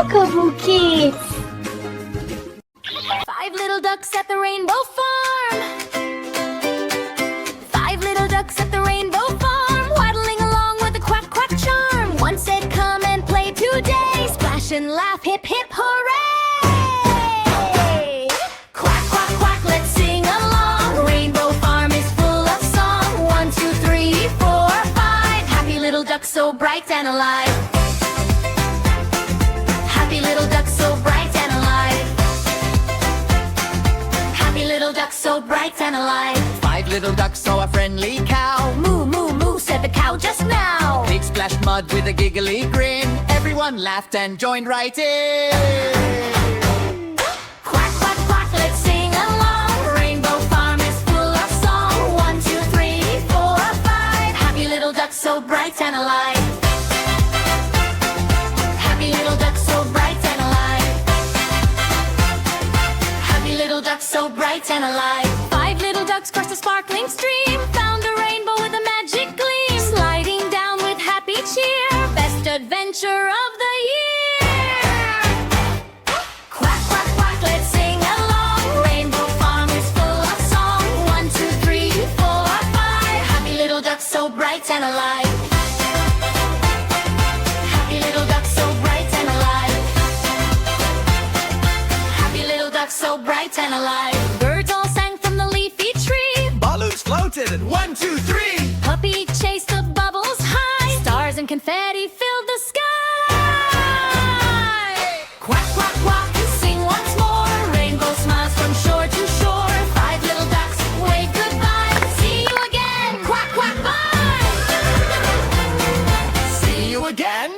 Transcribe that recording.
CoCoBo Kids. 5 little ducks at the rainbow farm. 5 little ducks at the rainbow farm, waddling along with a quack-quack charm. One said, "Come and play today." Splash and laugh, hip hip hooray! Quack, quack, quack, let's sing along. Rainbow farm is full of song. 1, 2, 3, 4, 5. Happy little ducks so bright and alive. Happy little ducks so bright and alive. Happy little ducks so bright and alive. 5 little ducks saw a friendly cow. Moo, moo, moo, said the cow just now. Pig splashed mud with a giggly grin. Everyone laughed and joined right in. Quack, quack, quack, let's sing along. Rainbow farm is full of song. 1, 2, 3, 4, 5. Happy little ducks so bright and alive. Happy little ducks so bright and alive. Happy little ducks so bright and alive. 5 little ducks crossed a sparkling stream, found a rainbow with a magic gleam, sliding down with happy cheer. Best adventure of the year. Quack, quack, quack, let's sing along. Rainbow farm is full of song. 1, 2, 3, 4, 5. Happy little ducks so bright and alive. Happy little ducks so bright and alive. Happy little ducks so bright and alive. Birds all sang from the leafy tree. Balloons floated and 1, 2, 3. Puppy chased the bubbles high. Stars and confetti filled the sky. Quack, quack, quack, sing once more. Rainbow smiles from shore to shore. 5 little ducks wave goodbye. See you again, quack, quack, bye. See you again.